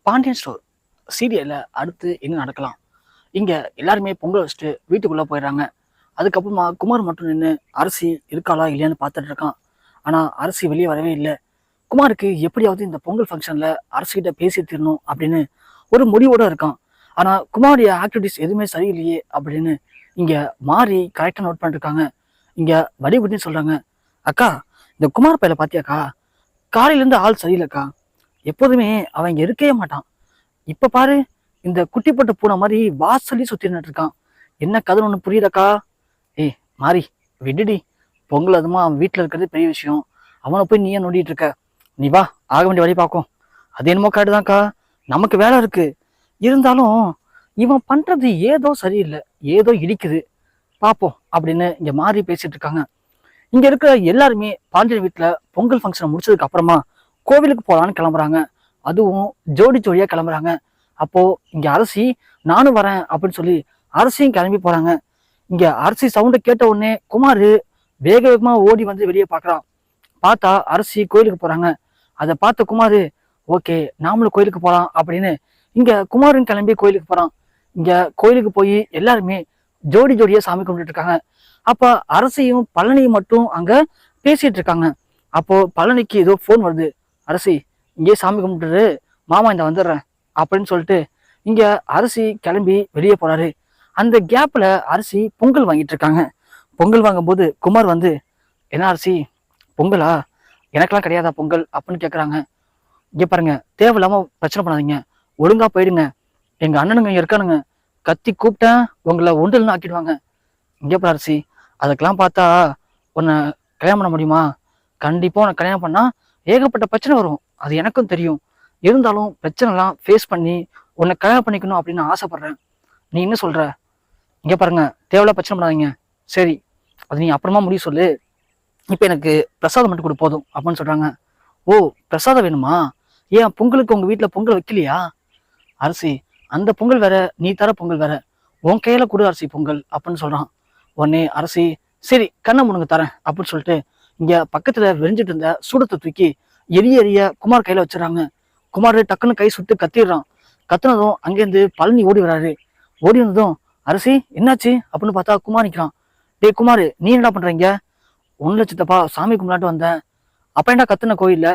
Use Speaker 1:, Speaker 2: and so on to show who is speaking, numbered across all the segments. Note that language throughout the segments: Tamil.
Speaker 1: பாண்டியன் ஸ்டோர் சீரியல்ல அடுத்து என்ன நடக்கலாம்? இங்க எல்லாருமே பொங்கல் வச்சுட்டு வீட்டுக்குள்ள போயிடுறாங்க. அதுக்கப்புறமா குமார் மட்டும் நின்று அரசி இருக்காளா இல்லையான்னு பார்த்துட்டு இருக்கான். ஆனா அரசி வெளியே வரவே இல்லை. குமாருக்கு எப்படியாவது இந்த பொங்கல் ஃபங்க்ஷன்ல அரசிகிட்ட பேசி தீரணும் அப்படின்னு ஒரு முடிவோட இருக்கான். ஆனா குமாருடைய ஆக்டிவிட்டிஸ் எதுவுமே சரியில்லையே அப்படின்னு இங்க மாறி கரெக்டா நோட் பண்ணிருக்காங்க. இங்க வடிகுட்டின்னு சொல்றாங்க, அக்கா இந்த குமார் பையல பாத்தியாக்கா, காலையில இருந்து ஆள் சரியில்லைக்கா, எப்போதுமே அவன் இங்க இருக்கவே மாட்டான். இப்ப பாரு, இந்த குட்டி போட்ட பூனை மாதிரி வாசல்லி சுத்திட்டு இருக்கான். என்ன கதை ஒண்ணு புரியுதாக்கா? ஏய் மாறி, விடுடி, பொங்கல் அதுமா அவன் வீட்டுல இருக்கிறது பெரிய விஷயம். அவனை போய் நீ ஏன் நோண்டிட்டு இருக்க? நீ வா, ஆக வேண்டிய வழி பார்க்கும். அது என்னமோ காட்டுதான்க்கா, நமக்கு வேலை இருக்கு. இருந்தாலும் இவன் பண்றது ஏதோ சரியில்லை, ஏதோ இடிக்குது, பார்ப்போம் அப்படின்னு இங்க மாறி பேசிட்டு இருக்காங்க. இங்க இருக்கிற எல்லாருமே பாண்டியன் வீட்டுல பொங்கல் ஃபங்க்ஷன் முடிச்சதுக்கு அப்புறமா கோவிலுக்கு போலான்னு கிளம்புறாங்க. அதுவும் ஜோடி ஜோடியா கிளம்புறாங்க. அப்போ இங்க அரசி நானும் வரேன் அப்படின்னு சொல்லி அரசியும் கிளம்பி போறாங்க. இங்க அரசி சவுண்டை கேட்ட உடனே குமாரு வேக வேகமா ஓடி வந்து வெளியே பாக்குறான். பார்த்தா அரசி கோயிலுக்கு போறாங்க. அதை பார்த்த குமாரு, ஓகே நாமளும் கோயிலுக்கு போலாம் அப்படின்னு இங்க குமாரும் கிளம்பி கோயிலுக்கு போறான். இங்க கோயிலுக்கு போய் எல்லாருமே ஜோடி ஜோடியா சாமி கும்பிட்டு இருக்காங்க. அப்ப அரசியும் பழனியும் மட்டும் அங்க பேசிட்டு இருக்காங்க. அப்போ பழனிக்கு ஏதோ போன் வருது. அரசி இங்கே சாமி கும்பிட்டுரு, மாமா இந்த வந்துடுறேன் அப்படின்னு சொல்லிட்டு இங்க அரிசி கிளம்பி வெளியே போறாரு. அந்த கேப்ல அரிசி பொங்கல் வாங்கிட்டு இருக்காங்க. பொங்கல் வாங்கும்போது குமார் வந்து, என்ன அரிசி பொங்கலா, எனக்கெல்லாம் கிடையாதா பொங்கல் அப்படின்னு கேட்குறாங்க. இங்கே பாருங்க, தேவையில்லாம பிரச்சனை பண்ணாதீங்க, ஒழுங்கா போயிடுங்க, எங்க அண்ணனுங்க இங்க இருக்கானுங்க, கத்தி கூப்பிட்டேன் உங்களை ஒன்றுன்னு ஆக்கிடுவாங்க. இங்கே பாரு அரிசி, அதுக்கெல்லாம் பார்த்தா உன்னை கல்யாணம் பண்ண முடியுமா? கண்டிப்பா உன்னை கல்யாணம் பண்ணா ஏகப்பட்ட பிரச்சனை வரும், அது எனக்கும் தெரியும். இருந்தாலும் பிரச்சனைலாம் ஃபேஸ் பண்ணி உன்னை கல்யாணம் பண்ணிக்கணும் அப்படின்னு ஆசைப்படுறேன். நீ என்ன சொல்ற? இங்க பாருங்க, தேவையில்ல பிரச்சனை பண்ணாதீங்க, சரி அது நீ அப்புறமா முடிவு சொல்லு, இப்ப எனக்கு பிரசாதம் மட்டும் கொடு போதும் அப்படின்னு சொல்றாங்க. ஓ பிரசாதம் வேணுமா? ஏன் பொங்கலுக்கு உங்க வீட்டுல பொங்கல் வைக்கலையா? அரிசி, அந்த பொங்கல் வேற, நீ தர பொங்கல் வேற, உன் கையில கொடு அரிசி பொங்கல் அப்படின்னு சொல்றான். உடனே அரசி, சரி கண்ணை முடுங்க தரேன் அப்படின்னு சொல்லிட்டு இங்க பக்கத்துல வெறிஞ்சிட்டு இருந்த சூடத்தை தூக்கி எரிய எரிய குமார் கையில வச்சிடறாங்க. குமார் டக்குன்னு கை சுட்டு கத்திடுறான். கத்துனதும் அங்கேருந்து பழனி ஓடி வராரு. ஓடி வந்ததும் அரசி என்னாச்சு அப்படின்னு பார்த்தா குமார் நிற்கிறான். டே குமார், நீ என்ன பண்றீங்க? 1,00,000 சாமி கும்பிடாட்டு வந்தேன். அப்ப என்ன கத்துன கோயில்ல?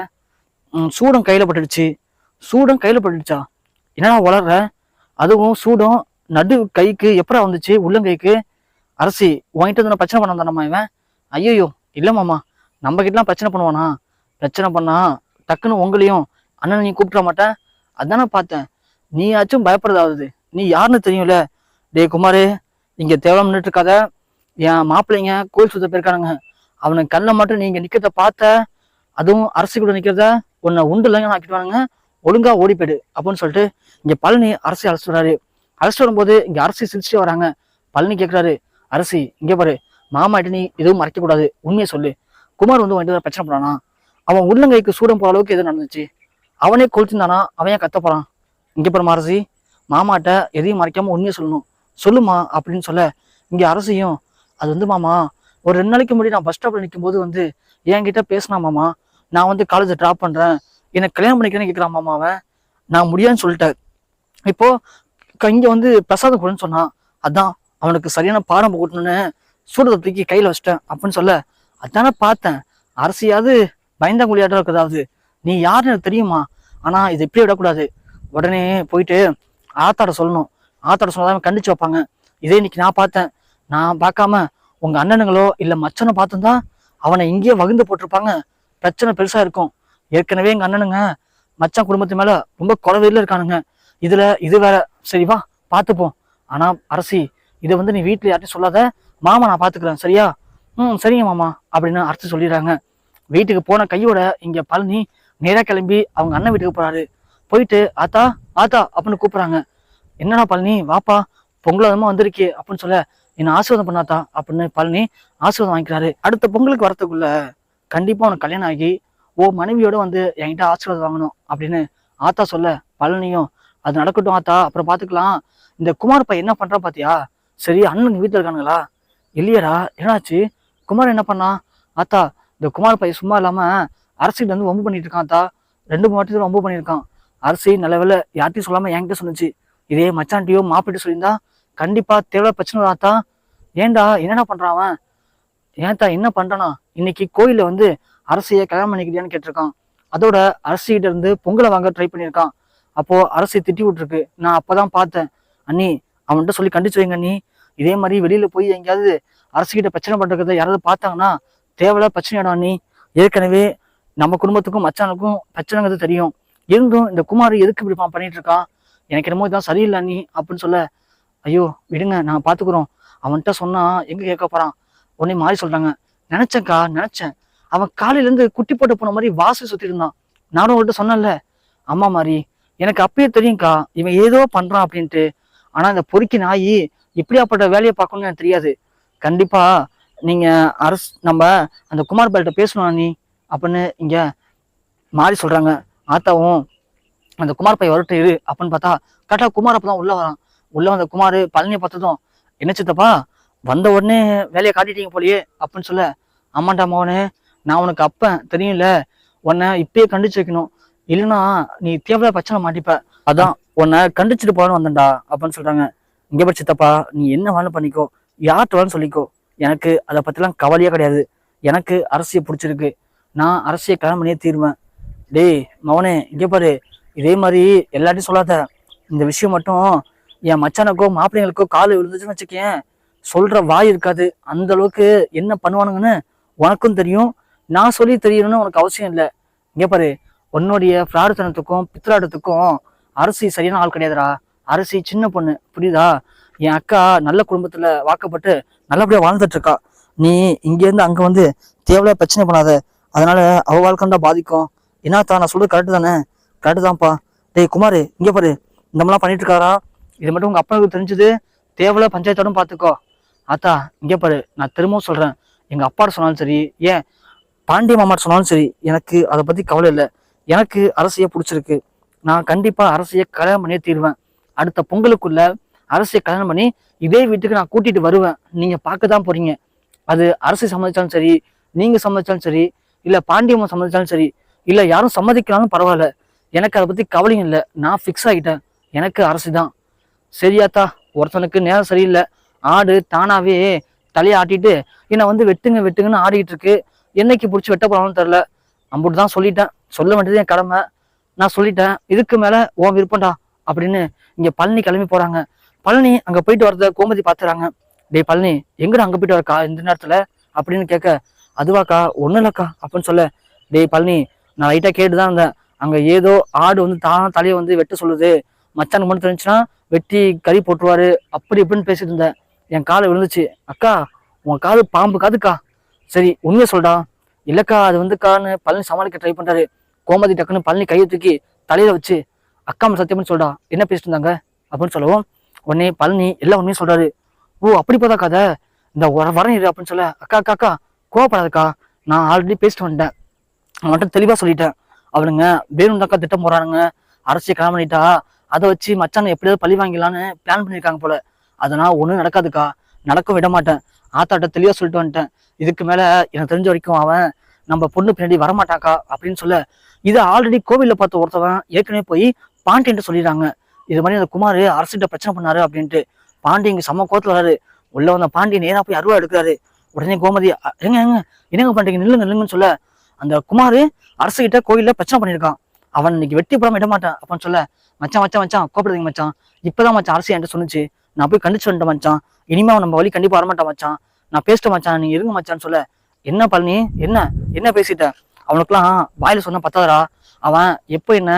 Speaker 1: சூடம் கையில பட்டுடுச்சு. சூடம் கையில பட்டுடுச்சா? என்னடா வளர்ற? அதுவும் சூடம் நடு கைக்கு எப்படா வந்துச்சு, உள்ளங்கைக்கு? அரசி, உன்கிட்ட வந்து பிரச்சனை பண்ண வந்தானம்மா இவன்? ஐயோ இல்ல மாமா, நம்ம கிட்டலாம் பிரச்சனை பண்ணுவானா? பிரச்சனை பண்ணா டக்குன்னு உங்களையும் அண்ணன் நீ கூப்பிட மாட்டேன், அதானே பார்த்தேன். நீயாச்சும் பயப்படுறதாவது, நீ யாருன்னு தெரியும்ல. டே குமாரு, இங்க தேவை நின்றுட்டு இருக்காத, என் மாப்பிள்ளைங்க கோயில் சுத்த போயிருக்கானுங்க, அவனுக்கு கண்ணில் மட்டும் நீங்க நிக்கிறத பார்த்த, அதுவும் அரசி கூட நிக்கிறத, உன்னை உண்டு இல்லைங்க ஆக்கிடுவானுங்க, ஒழுங்கா ஓடி போயிடு அப்படின்னு சொல்லிட்டு இங்க பழனி அரசி அழைச்சிட்டு வராரு. அழைச்சிட்டு வரும்போது இங்க அரசி சிரிச்சுட்டு வராங்க. பழனி கேட்கிறாரு, அரசி இங்க பாரு, மாமாட்ட நீ எதுவும் மறைக்க கூடாது, உண்மையை சொல்லு. குமார் வந்து வந்துட்டு பிரச்சனை பண்ணானா? அவன் உள்ளங்கைக்கு சூடம் போற அளவுக்கு எதுவும் நடந்துச்சு? அவனே கொளுத்திருந்தானா? அவன் ஏன் கத்த போறான்? இங்க பாரு அரசி, மாமாட்ட எதையும் மறைக்காம உண்மையை சொல்லணும், சொல்லுமா அப்படின்னு சொல்ல இங்க அரசியும், அது வந்து மாமா, ஒரு 2 நாளைக்கு முன்னாடி நான் பஸ் ஸ்டாப்ல நிற்கும் போது வந்து என்கிட்ட பேசினா மாமா, நான் வந்து காலேஜை ட்ராப் பண்றேன், எனக்கு கல்யாணம் பண்ணிக்கிறேன்னு கேட்கிறான் மாமா. அவன் நான் முடியாதுன்னு சொல்லிட்டேன். இப்போ இங்க வந்து பிரசாதம் கொடுன்னு சொன்னான், அதான் அவனுக்கு சரியான பாடம் போட்டணுன்னு சூடத்தை தூக்கி கையில வச்சிட்டேன் அப்படின்னு சொல்ல, அதானே பார்த்தேன். அரசியாவது பயந்தாங்குழியாட்டம் இருக்குதாவது, நீ யாருன்னு எனக்கு தெரியுமா, ஆனா இதை இப்படியே விடக்கூடாது, உடனே போயிட்டு ஆத்தாட சொல்லணும், ஆத்தாட சொன்னதான் கண்டிச்சு வைப்பாங்க. இதே இன்னைக்கு நான் பார்த்தேன், நான் பார்க்காம உங்க அண்ணனுங்களோ இல்ல மச்சனோ பார்த்துதான் அவனை இங்கேயே வகுந்து போட்டிருப்பாங்க, பிரச்சனை பெருசா இருக்கும். ஏற்கனவே எங்க அண்ணனுங்க மச்சான் குடும்பத்து மேல ரொம்ப குறைவில இருக்கானுங்க, இதுல இது வேற. சரிவா பார்த்துப்போம். ஆனா அரசி, இதை வந்து நீ வீட்டுல யார்ட்டையும் சொல்லாத, மாமா நான் பாத்துக்கிறேன், சரியா? சரிங்க மாமா அப்படின்னு அரசி சொல்லிடுறாங்க. வீட்டுக்கு போன கையோட இங்க பழனி நேரா கிளம்பி அவங்க அண்ணன் வீட்டுக்கு போறாரு. போயிட்டு ஆத்தா ஆத்தா அப்படின்னு கூப்பிடுறாங்க. என்னடா பழனி வாப்பா, பொங்கலமா வந்திருக்கே அப்படின்னு சொல்ல, என்ன ஆசீர்வாதம் பண்ணாத்தா அப்படின்னு பழனி ஆசீர்வாதம் வாங்கிக்கிறாரு. அடுத்த பொங்கலுக்கு வரத்துக்குள்ள கண்டிப்பா உனக்கு கல்யாணம் ஆகி ஓ மனைவியோட வந்து என்கிட்ட ஆசீர்வாதம் வாங்கணும் அப்படின்னு ஆத்தா சொல்ல, பழனியும் அது நடக்கட்டும் ஆத்தா, அப்புறம் பாத்துக்கலாம். இந்த குமார் பையன் என்ன பண்றா பாத்தியா? சரி அண்ணனுங்க வீட்டுல இருக்கானுங்களா? இல்லையடா, என்னாச்சு? குமார் என்ன பண்ணா? ஆத்தா, இந்த குமார் பையன் சும்மா இல்லாம அரசியல் வந்து வம்பு பண்ணிட்டு இருக்கான் ஆத்தா, 2-3 வாட்டி வம்பு பண்ணியிருக்கான். அரசி நல்ல வேலை யார்ட்டையும் சொல்லாம என்கிட்ட சொன்னுச்சு. இதே மச்சான்ட்டியோ மாப்பிட்டு சொல்லியிருந்தா கண்டிப்பா தேவையில்ல பிரச்சனை ஆத்தா. ஏன்டா என்னடா பண்றான் அவன்? ஏன்டா என்ன பண்றானா? இன்னைக்கு கோயில வந்து அரசியை கல்யாணம் பண்ணிக்கிட்டியான்னு கேட்டிருக்கான். அதோட அரசிகிட்ட இருந்து பொங்கலை வாங்க ட்ரை பண்ணியிருக்கான். அப்போ அரசி திட்டி விட்டுருக்கு. நான் அப்பதான் பார்த்தேன். அண்ணி அவன்கிட்ட சொல்லி கண்டிச்சு வைங்க அண்ணி. இதே மாதிரி வெளியில போய் எங்கேயாவது அரசிகிட்ட பிரச்சனை பண்றத யாராவது பார்த்தாங்கன்னா தேவையில்ல பிரச்சனையாடும் அண்ணி. ஏற்கனவே நம்ம குடும்பத்துக்கும் மச்சானுக்கும் பிரச்சனைங்கிறது தெரியும். இருந்தும் இந்த குமார் எதுக்கு இப்படி பண்ணிட்டு இருக்கான்? எனக்கு என்னமோ இதான் சரியில்லை அண்ணி அப்படின்னு சொல்ல, ஐயோ விடுங்க நாங்க பாத்துக்கிறோம். அவன்கிட்ட சொன்னா எங்க கேட்க போறான்? உடனே மாறி சொல்றாங்க. நினைச்சேன்க்கா நினைச்சேன். அவன் காலையில இருந்து குட்டி போட்டு போன மாதிரி வாசல் சுத்தி இருந்தான். நானும் உங்கள்கிட்ட சொன்னேன்ல அம்மா மாதிரி. எனக்கு அப்பயே தெரியும்க்கா இவன் ஏதோ பண்றான் அப்படின்ட்டு. ஆனா இந்த பொறுக்கி நாயி இப்படியாப்பட்ட வேலையை பார்க்கணும்னு எனக்கு தெரியாது. கண்டிப்பா நீங்க நம்ம அந்த குமார் பால்கிட்ட பேசணும் நீ அப்படின்னு இங்க மாறி சொல்றாங்க. ஆத்தாவும் அந்த குமார் பையன் வரட்டு இரு அப்படின்னு பார்த்தா கரெக்டா குமார் அப்பதான் உள்ள வரான். உள்ள வந்த குமார் பழனியை பார்த்ததும் என்ன சித்தப்பா வந்த உடனே வேலையை காட்டிட்டீங்க போலியே அப்படின்னு சொல்ல, ஆமாண்டா மோனே நான் உனக்கு அப்பன் தெரியும்ல, உன்னை இப்பயே கண்டிச்சு வைக்கணும். இல்லைன்னா நீ தேவையில்ல பிரச்சனை மாட்டிப்ப. அதான் உன்னை கண்டிச்சுட்டு போகணும்னு வந்தேன்டா அப்படின்னு சொல்றாங்க. இங்க பட் சித்தப்பா நீ என்ன வேணும் பண்ணிக்கோ, யார்கிட்ட வேணும் சொல்லிக்கோ, எனக்கு அதை பத்திலாம் கவலையே கிடையாது. எனக்கு அரசியை பிடிச்சிருக்கு. நான் அரசியை கல்யாணம் பண்ணியே தீருவேன். டேய் மவனே இங்கே பாரு, இதே மாதிரி எல்லாத்தையும் சொல்லாத. இந்த விஷயம் மட்டும் என் மச்சானுக்கோ மாப்பிள்ளைங்களுக்கோ காலு விழுந்துச்சுன்னு வச்சுக்கேன், சொல்ற வாய் இருக்காது. அந்த அளவுக்கு என்ன பண்ணுவானுங்கன்னு உனக்கும் தெரியும். நான் சொல்லி தெரியணும்னு உனக்கு அவசியம் இல்லை. இங்கே பாரு, உன்னுடைய பிரார்த்தனத்துக்கும் பித்ராட்டத்துக்கும் அரசி சரியான ஆள் கிடையாதுடா. அரசி சின்ன பொண்ணு, புரியுதா? என் அக்கா நல்ல குடும்பத்துல வாக்கப்பட்டு நல்லபடியா வாழ்ந்துட்டு இருக்கா. நீ இங்கேருந்து அங்க வந்து தேவையில்ல பிரச்சனை பண்ணாத. அதனால அவ வாழ்க்கைண்டா பாதிக்கும். என்னத்தான் நான் சொல்றது கரெக்டு தானே? கரெக்டு தான்ப்பா. டேய் குமார் இங்கே பாரு, இந்த மாதிரிலாம் பண்ணிட்டு இருக்காரா? இது மட்டும் உங்க அப்பனுக்கு தெரிஞ்சது தேவையில்ல பஞ்சாயத்தோடும் பார்த்துக்கோ. ஆத்தா இங்கே பாரு, நான் திரும்பவும் சொல்றேன், எங்க அப்பாட்ட சொன்னாலும் சரி, ஏன் பாண்டிய மாமாட்ட சொன்னாலும் சரி, எனக்கு அதை பத்தி கவலை இல்லை. எனக்கு அரசியை பிடிச்சிருக்கு. நான் கண்டிப்பா அரசியை கல்யாணம் பண்ணியே தீருவேன். அடுத்த பொங்கலுக்குள்ள அரசியை கல்யாணம் பண்ணி இதே வீட்டுக்கு நான் கூட்டிட்டு வருவேன். நீங்க பார்க்க தான் போறீங்க. அது அரசு சம்மதிச்சாலும் சரி, நீங்க சம்மதிச்சாலும் சரி, இல்ல பாண்டியம்மா சம்மதிச்சாலும் சரி, இல்ல யாரும் சம்மதிக்கலாம்னு பரவாயில்ல. எனக்கு அதை பத்தி கவலையும் இல்லை. நான் ஃபிக்ஸ் ஆகிட்டேன். எனக்கு அரசு தான். சரியாத்தா, ஒருத்தனுக்கு நேரம் சரியில்லை. ஆடு தானாவே தலையை ஆட்டிட்டு என்னை வந்து வெட்டுங்க வெட்டுங்கன்னு ஆடிட்டு இருக்கு. என்னைக்கு பிடிச்சி வெட்ட போறான்னு தெரில. அம்புட்டு தான் சொல்லிட்டேன். சொல்ல வேண்டியது என் கடமை. நான் சொல்லிட்டேன். இதுக்கு மேல உன் விருப்பம்டா அப்படின்னு இங்க பழனி கிளம்பி போறாங்க. பழனி அங்க போயிட்டு வரத கோமதி பாத்துறாங்க. டேய் பழனி எங்கடா அங்க போயிட்டு வரக்கா இந்த நேரத்துல அப்படின்னு கேட்க, அதுவாக்கா ஒண்ணு இல்லக்கா அப்படின்னு சொல்ல, டேய் பழனி நான் லைட்டா கேட்டுதான் இருந்தேன். அங்க ஏதோ ஆடு வந்து தானா தலையை வந்து வெட்ட சொல்லுது, மச்சானுக்கு மட்டும் தெரிஞ்சுன்னா வெட்டி கறி போட்டுருவாரு அப்படி இப்படின்னு பேசிட்டு இருந்தேன். என் காலை விழுந்துச்சு. அக்கா உன் காது பாம்பு காதுக்கா. சரி உண்மையை சொல்டா. இல்லக்கா அது வந்துக்கான்னு பழனி சமாளிக்க ட்ரை பண்றாரு. கோமதி டக்குன்னு பழனி கையை தூக்கி தலையில வச்சு அக்கா சத்தியம்னு சொல்றா, என்ன பேசிட்டு இருந்தாங்க அப்படின்னு சொல்லவும், உடனே பழனி எல்லா உண்மையும் சொல்றாரு. ஓ அப்படி போதா கதை, இந்த வரேன் இரு அப்படின்னு சொல்ல, அக்கா அக்கா அக்கா கோவப்படாதக்கா, நான் ஆல்ரெடி பேசிட்டு வந்துட்டேன். அவன்கிட்ட தெளிவா சொல்லிட்டேன். அவனுங்க வேணும்தாக்கா திட்டம் போறானுங்க. அரசியை கல்யாணம் பண்ணிட்டா அதை வச்சு மச்சான எப்படியாவது பழி வாங்கிடலான்னு பிளான் பண்ணியிருக்காங்க போல. அதனால் ஒன்றும் நடக்காதுக்கா, நடக்க விட மாட்டேன். ஆத்தாட்ட தெளிவாக சொல்லிட்டு வந்துட்டேன். இதுக்கு மேலே எனக்கு தெரிஞ்ச வரைக்கும் அவன் நம்ம பொண்ணு பின்னாடி வரமாட்டாக்கா அப்படின்னு சொல்ல, இதை ஆல்ரெடி கோவிலில் பார்த்த ஒருத்தவன் ஏற்கனவே போய் பாண்டியன்ட்டு சொல்லிடுறாங்க. இது மாதிரி அந்த குமார் அரசிட்ட பிரச்சனை பண்ணாரு அப்படின்ட்டு. பாண்டி இங்கே செம்ம கோத்துல வராரு. உள்ள வந்த பாண்டியன் நேராக போய் அருவா எடுக்கிறாரு. உடனே கோமதி என்னங்க பண்றீங்க, நில்லுங்க நில்லுங்கன்னு சொல்ல, அந்த குமார் அரசுகிட்ட கோயிலில் பிரச்சனை பண்ணியிருக்கான். அவன் இன்னைக்கு வெட்டி போடாம விட மாட்டான் அப்படின்னு சொல்ல, மச்சான் மச்சான் மச்சான் கோபப்படுறீங்க மச்சான், இப்பதான் மச்சான் அரசு என்கிட்ட சொன்னிச்சு, நான் போய் கண்டிச்சு வந்துட்டேன் மச்சான், இனிமே அவன் நம்ம வழி கண்டிப்பா வரமாட்டான் மச்சான், நான் பேசிட்டேன் மச்சான், நீங்க இருங்க மச்சான்னு சொல்ல, என்ன பழனி என்ன என்ன பேசிட்ட, அவனுக்குலாம் வாயில சொன்ன பத்தாதரா, அவன் எப்போ என்ன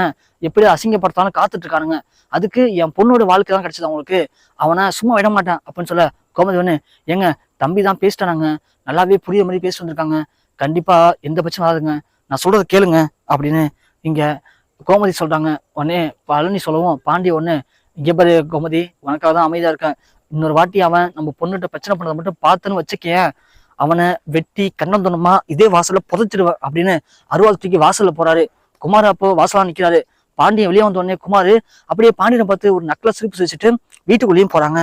Speaker 1: எப்படி அசிங்கப்படுத்தாலும் காத்துட்டு இருக்கானுங்க, அதுக்கு என் பொண்ணோட வாழ்க்கை தான் கிடைச்சது அவங்களுக்கு, அவனை சும்மா விட மாட்டேன் அப்படின்னு சொல்ல, கோமதி ஒண்ணு எங்க தம்பி தான் பேசிட்டானாங்க, நல்லாவே புரிய மாதிரி பேசிட்டு வந்திருக்காங்க, கண்டிப்பா எந்த பிரச்சனை ஆகுதுங்க, நான் சொல்றதை கேளுங்க அப்படின்னு இங்க கோமதி சொல்றாங்க. உடனே பழனி சொல்லவும் பாண்டிய ஒண்ணு, இங்க பாரு கோமதி உனக்காக தான் அமைதியா இருக்கேன், இன்னொரு வாட்டி அவன் நம்ம பொண்ணுகிட்ட பிரச்சனை பண்ணதை மட்டும் பார்த்துன்னு வச்சுக்கேன், அவனை வெட்டி கண்ணந்தனமா இதே வாசல்ல புதைச்சிடுவேன் அப்படின்னு அருவாள் தூக்கி வாசல்ல போறாரு. குமார் அப்போ வாசலா நிக்கிறாரு. பாண்டியன் வெளியே வந்த உடனே குமார் அப்படியே பாண்டியனை பார்த்து ஒரு நக்கலை சிரிப்பு வச்சுட்டு வீட்டுக்குள்ளேயும் போறாங்க.